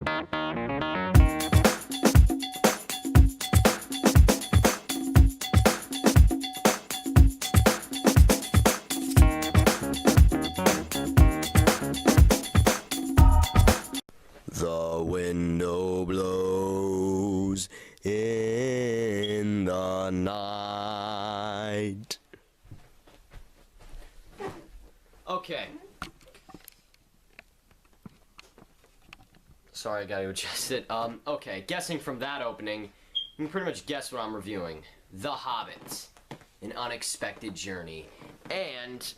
The window blows in the night. Okay. Sorry, I gotta adjust it. Okay, guessing from that opening, you can pretty much guess what I'm reviewing. The Hobbit, An Unexpected Journey. And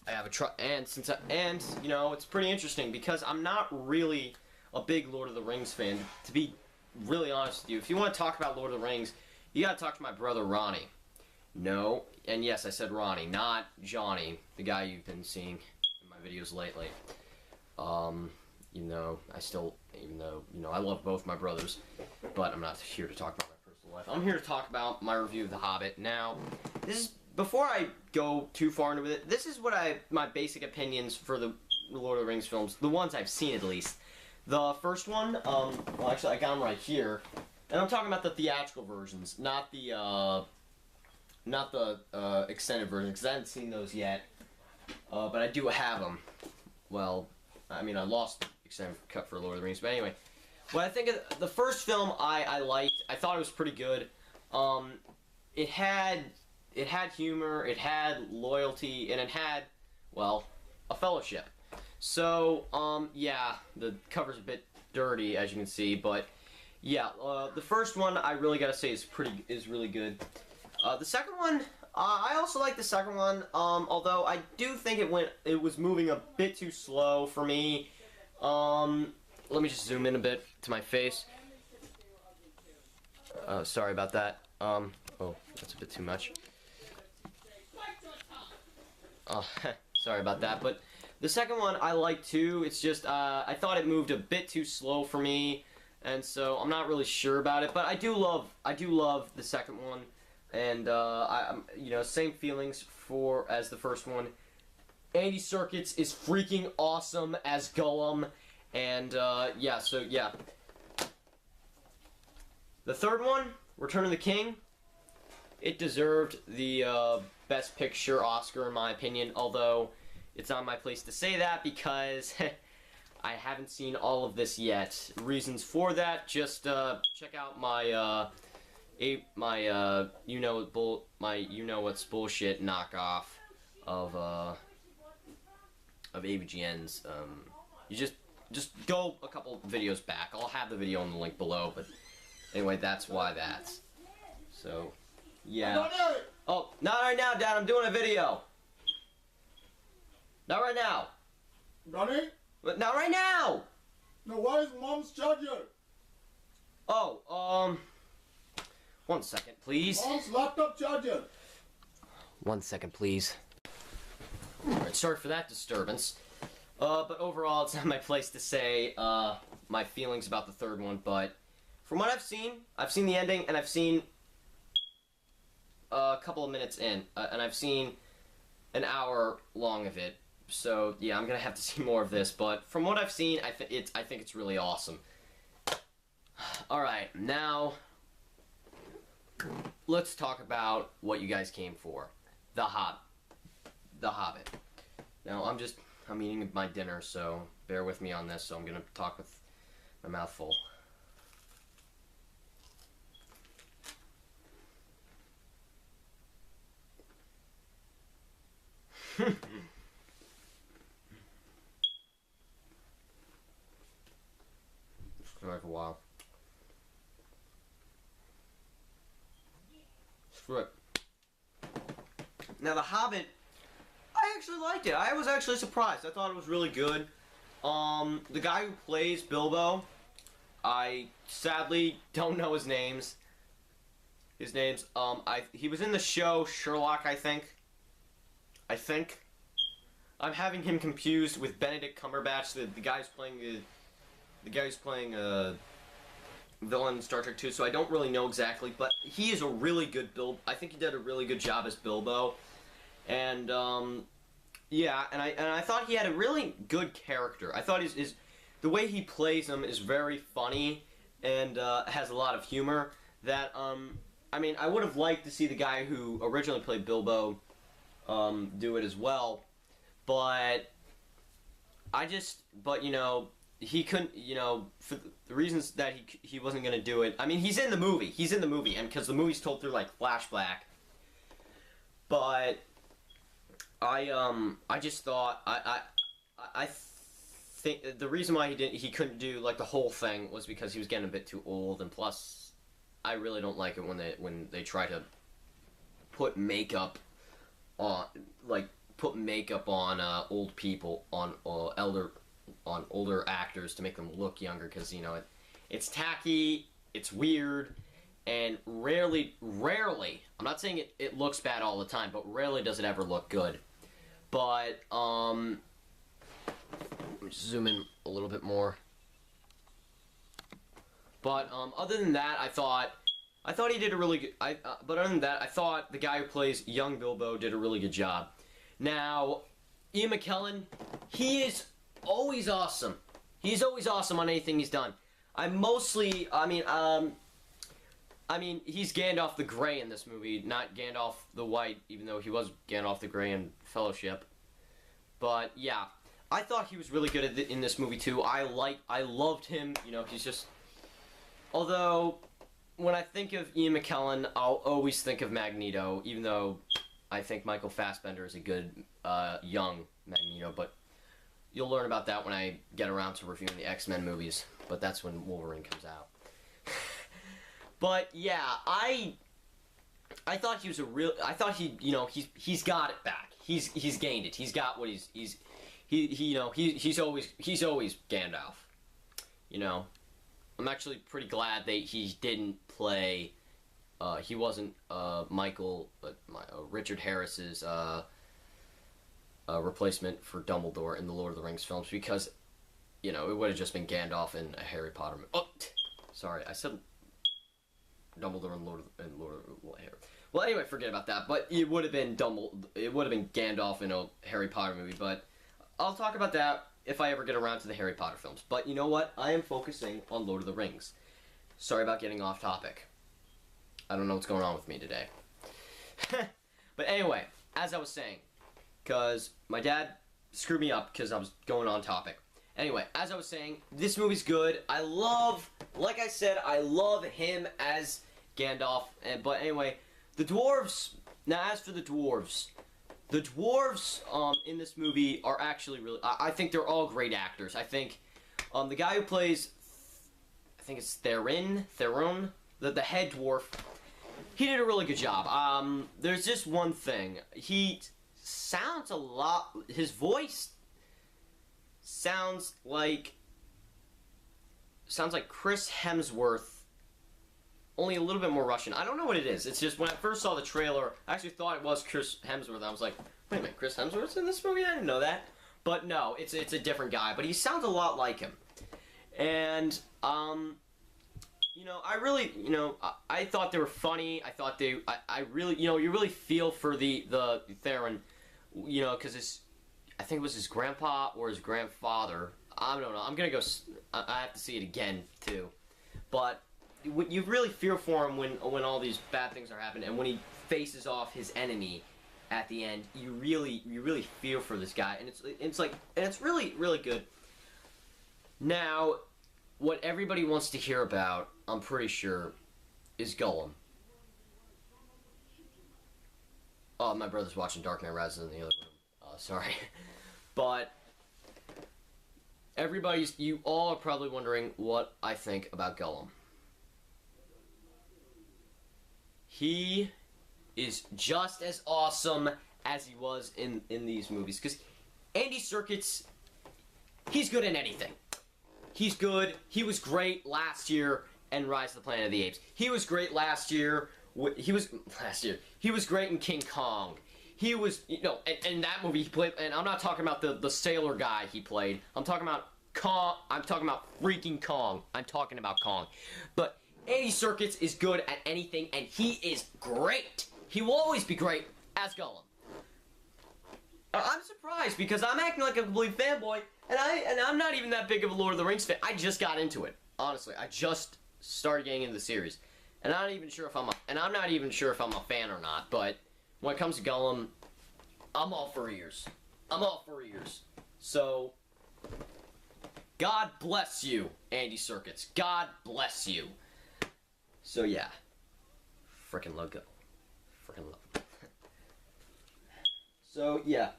I have and you know, it's pretty interesting because I'm not really a big Lord of the Rings fan. To be really honest with you, if you want to talk about Lord of the Rings, you gotta talk to my brother Ronnie. No, and yes, I said Ronnie, not Johnny, the guy you've been seeing in my videos lately. Even though I love both my brothers, but I'm not here to talk about my personal life. I'm here to talk about my review of The Hobbit. Now, before I go too far into it, this is what my basic opinions for the Lord of the Rings films, the ones I've seen at least. The first one, well actually I got them right here, and I'm talking about the theatrical versions, not the extended version, because I haven't seen those yet, but I do have them. Well, I mean, I lost the extended cut for Lord of the Rings, but anyway. What I think of the first film I liked. I thought it was pretty good. It had humor, it had loyalty, and it had, well, a fellowship. So, yeah, the cover's a bit dirty, as you can see, but, yeah, the first one I really gotta say is really good. The second one, I also like the second one, although I do think it was moving a bit too slow for me. Let me just zoom in a bit to my face. Sorry about that. Oh, that's a bit too much. Sorry about that, but the second one I like too. It's just, I thought it moved a bit too slow for me, and so I'm not really sure about it, but I do love the second one. And you know, same feelings as the first one. Andy Serkis is freaking awesome as Gollum, and yeah, so yeah. The third one, Return of the King, it deserved the Best Picture Oscar in my opinion. Although it's not my place to say that because I haven't seen all of this yet. Reasons for that, just check out my you know what's bullshit knockoff of AVGN's. You just go a couple videos back. I'll have the video in the link below, but anyway, that's why that's. So, yeah. Oh, not right now, Dad. I'm doing a video. Not right now. Doni? But not right now. No, where is Mom's charger? Oh, 1 second, please. Mom's laptop charger. 1 second, please. Alright, sorry for that disturbance. But overall, it's not my place to say my feelings about the third one, but from what I've seen the ending, and I've seen a couple of minutes in, and I've seen an hour long of it. So, yeah, I'm gonna have to see more of this, but from what I've seen, I think it's really awesome. Alright, now let's talk about what you guys came for. The Hobbit. Now, I'm eating my dinner, so bear with me on this, so I'm gonna talk with my mouth full. For a while. Screw it. Now, The Hobbit, I actually liked it. I was actually surprised. I thought it was really good. The guy who plays Bilbo, I sadly don't know his names. He was in the show Sherlock, I think. I'm having him confused with Benedict Cumberbatch, the guy who's playing villain in Star Trek 2, so I don't really know exactly, but he is a really good Bilbo. I think he did a really good job as Bilbo, and yeah, and I thought he had a really good character. I thought the way he plays him is very funny and has a lot of humor. That I mean, I would have liked to see the guy who originally played Bilbo do it as well, but but you know, he couldn't, you know, for the reasons that he wasn't gonna do it. I mean, he's in the movie, and because the movie's told through like flashback. But I just thought I think the reason why he couldn't do like the whole thing was because he was getting a bit too old, and plus I really don't like it when they try to put makeup on old people, on older actors to make them look younger, because you know it's tacky, it's weird, and rarely, I'm not saying it looks bad all the time, but rarely does it ever look good. But let me just zoom in a little bit more. But other than that, I thought he did a really good. But other than that, I thought the guy who plays young Bilbo did a really good job. Now, Ian McKellen, he is always awesome. He's always awesome on anything he's done. I mean, he's Gandalf the Grey in this movie, not Gandalf the White, even though he was Gandalf the Grey in Fellowship. But yeah, I thought he was really good in this movie too. I loved him. You know, he's just. Although, when I think of Ian McKellen, I'll always think of Magneto, even though I think Michael Fassbender is a good young Magneto. But you'll learn about that when I get around to reviewing the X-Men movies. But that's when Wolverine comes out. But yeah, I thought he was I thought you know, he's got it back. He's gained it. He's got what he's always Gandalf. You know, I'm actually pretty glad that he didn't play. He wasn't Richard Harris's replacement for Dumbledore in the Lord of the Rings films, because you know it would have just been Gandalf in a Harry Potter movie. Oh, sorry, I said Dumbledore and Lord of Harry. Well, anyway, forget about that. But it would have been Gandalf in a Harry Potter movie. But I'll talk about that if I ever get around to the Harry Potter films. But you know what? I am focusing on Lord of the Rings. Sorry about getting off topic. I don't know what's going on with me today. But anyway, as I was saying, because my dad screwed me up because I was going on topic. Anyway, as I was saying, this movie's good. Like I said, I love him as Gandalf. But anyway, the dwarves. Now, as for the dwarves in this movie are actually really. I think they're all great actors. I think the guy who plays, I think it's Theron, the head dwarf. He did a really good job. There's just one thing. He sounds a lot. His voice sounds like Chris Hemsworth, only a little bit more Russian. I don't know what it is. It's just when I first saw the trailer, I actually thought it was Chris Hemsworth. I was like, wait a minute, Chris Hemsworth's in this movie? I didn't know that. But no, it's a different guy. But he sounds a lot like him. And you know, I really, you know, I thought they were funny. I thought I really, you know, you really feel for the Theron, you know, because I think it was his grandpa or his grandfather. I don't know. I'm gonna go. I have to see it again too, but you really feel for him when all these bad things are happening, and when he faces off his enemy at the end, you really feel for this guy, and it's really good. Now, what everybody wants to hear about, I'm pretty sure, is Gollum. Oh, my brother's watching Dark Knight Rises in the other room. Sorry. But you all are probably wondering what I think about Gollum. He is just as awesome as he was in these movies. Because Andy Serkis, he's good in anything. He's good. He was great last year in Rise of the Planet of the Apes. He was great last year. He was great in King Kong. He was, you know, in that movie he played, and I'm not talking about the sailor guy he played. I'm talking about Kong. I'm talking about freaking Kong. I'm talking about Kong. But Andy Serkis is good at anything, and he is great. He will always be great as Gollum. I'm surprised because I'm acting like a complete fanboy, And I'm not even that big of a Lord of the Rings fan. I just got into it. Honestly, I just started getting into the series. And I'm not even sure if I'm a fan or not, but when it comes to Gollum, I'm all for ears. I'm all for ears. So, God bless you, Andy Serkis. God bless you. So yeah. Frickin' love Gollum. Frickin' love him. So yeah.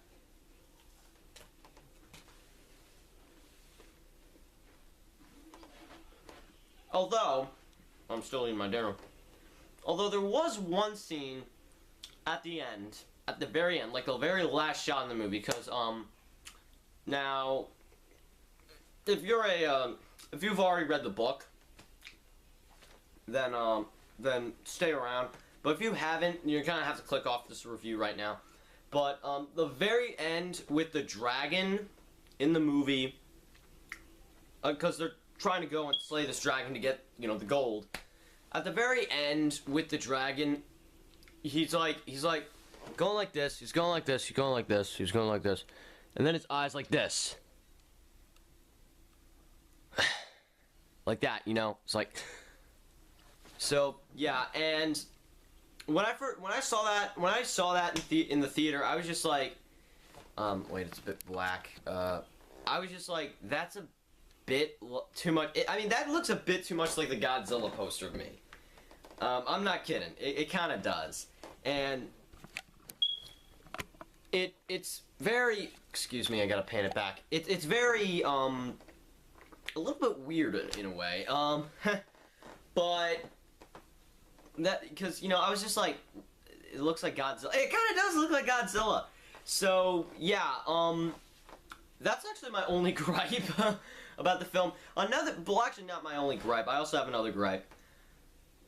Although, I'm still eating my dinner. Although there was one scene at the very end, like the very last shot in the movie, because, now, if you've already read the book, then stay around. But if you haven't, you're gonna have to click off this review right now. But, the very end with the dragon in the movie, because they're trying to go and slay this dragon to get, the gold. At the very end with the dragon, he's like going like this, he's going like this, he's going like this, he's going like this. And then his eyes like this. Like that, it's like. So, yeah, and when I saw that in the theater, I was just like, wait, it's a bit black. I was just like, that's a bit too much. That looks a bit too much like the Godzilla poster to me. I'm not kidding. It kind of does. And it's very, excuse me, I gotta pan it back. It's very, a little bit weird in a way. But that, because, I was just like, it looks like Godzilla. It kind of does look like Godzilla. So, yeah, that's actually my only gripe about the film. Well, actually not my only gripe. I also have another gripe.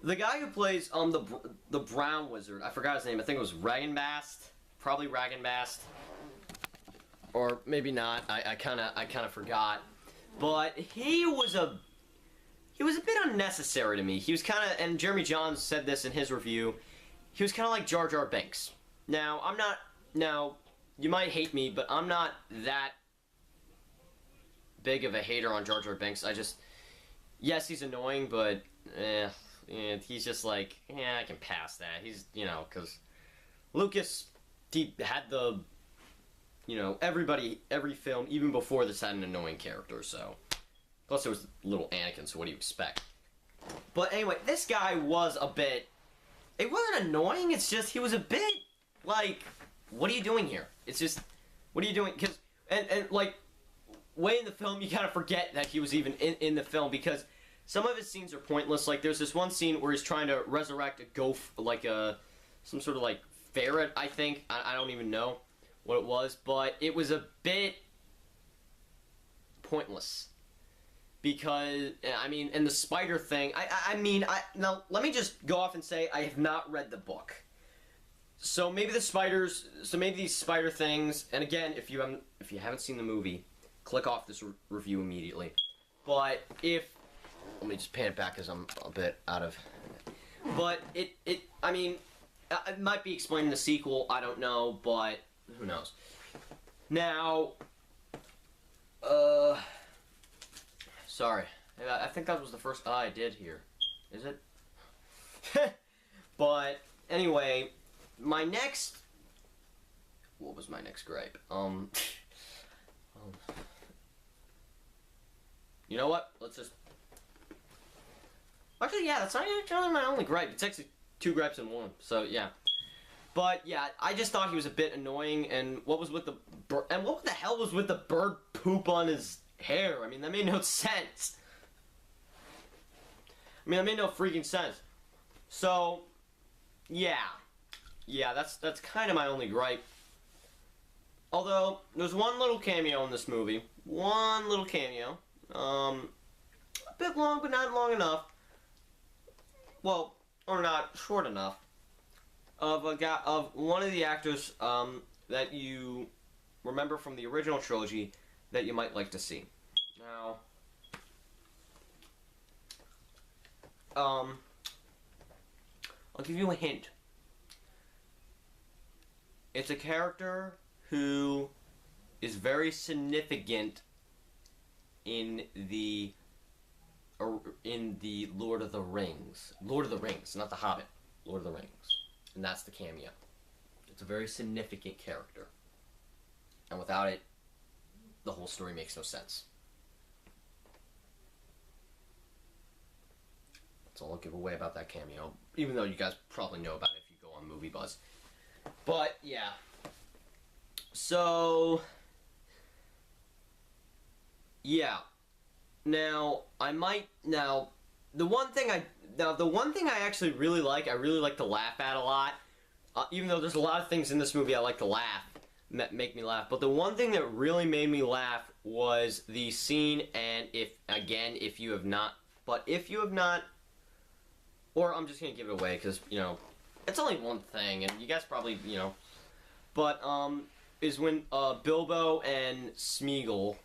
The guy who plays the brown wizard, I forgot his name. I think it was Ragenbast, probably Ragenbast, or maybe not. I kind of forgot. But he was a bit unnecessary to me. He was kind of, and Jeremy Jahns said this in his review. He was kind of like Jar Jar Binks. Now you might hate me, but I'm not that big of a hater on Jar Jar Binks. Yes, he's annoying, but he's just like, I can pass that. He's, because Lucas, he had every film, even before this, had an annoying character, so. Plus there was little Anakin, so what do you expect? But anyway, this guy was a bit, it wasn't annoying, it's just, he was a bit, like, what are you doing here? It's just, what are you doing? Because, and like, way in the film, you kind of forget that he was even in the film, because some of his scenes are pointless. Like, there's this one scene where he's trying to resurrect a some sort of, like, ferret, I think. I don't even know what it was, but it was a bit pointless. Because, and the spider thing, now, let me just go off and say I have not read the book. So maybe these spider things, and again, if you haven't seen the movie, click off this review immediately. But let me just pan it back because I'm a bit out of. But it might be explained in the sequel. I don't know, but who knows? Now, sorry, I think that was the first I did here. Is it? But anyway, what was my next gripe? You know what? Let's just. Actually, yeah, that's not actually my only gripe. It's actually two gripes in one. So yeah, but yeah, I just thought he was a bit annoying. And what was with the what the hell was with the bird poop on his hair? That made no sense. That made no freaking sense. So yeah, that's kind of my only gripe. Although there's one little cameo in this movie, a bit long, but not long enough. Well, or not short enough. Of one of the actors that you remember from the original trilogy that you might like to see. Now, I'll give you a hint. It's a character who is very significant in the Lord of the Rings. Lord of the Rings, not the Hobbit. Lord of the Rings. And that's the cameo. It's a very significant character. And without it, the whole story makes no sense. That's all I'll give away about that cameo. Even though you guys probably know about it if you go on Movie Buzz. But, yeah. So... yeah. Now, the one thing I actually really like, I really like to laugh at a lot. Even though there's a lot of things in this movie I like to laugh, make me laugh. But the one thing that really made me laugh was the scene, and if you have not, or I'm just gonna give it away because, you know, it's only one thing, and you guys probably, you know, but, is when, Bilbo and Smeagol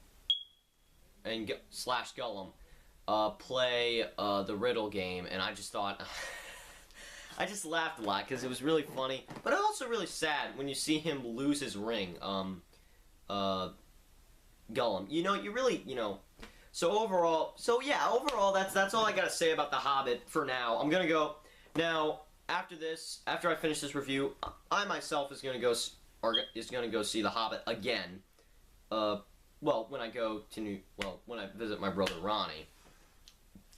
and slash Gollum play the riddle game, and I just thought I just laughed a lot because it was really funny, but also really sad when you see him lose his ring. Gollum, you know, you really, you know. So overall, that's all I gotta say about The Hobbit for now. I'm gonna go now. After this, after I finish this review, I myself is gonna go see The Hobbit again. Well, when I visit my brother Ronnie,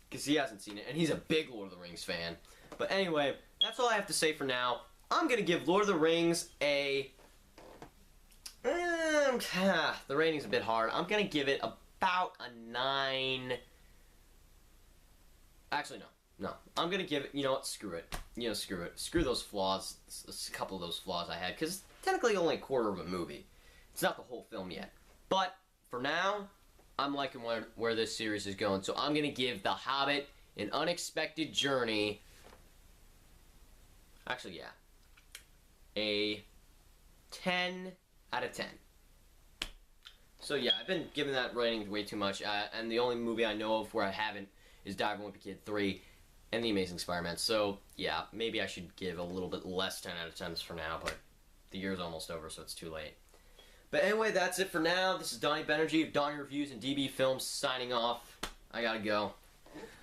because he hasn't seen it, and he's a big Lord of the Rings fan. But anyway, that's all I have to say for now. I'm gonna give Lord of the Rings a... the rating's a bit hard. I'm gonna give it about a 9... Actually, no. I'm gonna give it... You know what? Screw it. You know, screw it. Screw those flaws. A couple of those flaws I had, because technically only a quarter of a movie. It's not the whole film yet. But... for now, I'm liking where this series is going, so I'm going to give The Hobbit an Unexpected Journey, actually, yeah, a 10 out of 10. So yeah, I've been giving that rating way too much, and the only movie I know of where I haven't is Dive Wimpy Kid 3 and The Amazing Spider-Man, so yeah, maybe I should give a little bit less 10 out of 10s for now, but the year's almost over, so it's too late. But anyway, that's it for now. This is Donnie Benergy of Donnie Reviews and DB Films signing off. I gotta go.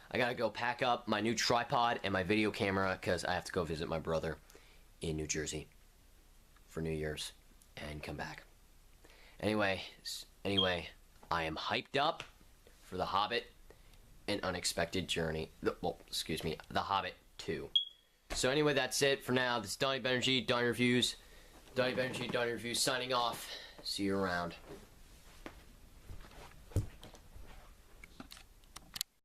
I gotta go pack up my new tripod and my video camera because I have to go visit my brother in New Jersey for New Year's and come back. Anyway, I am hyped up for The Hobbit, An Unexpected Journey. Well, excuse me, The Hobbit 2. So anyway, that's it for now. This is Donnie Benergy, Donnie Reviews. Donnie Benergy, Donnie Reviews signing off. See you around.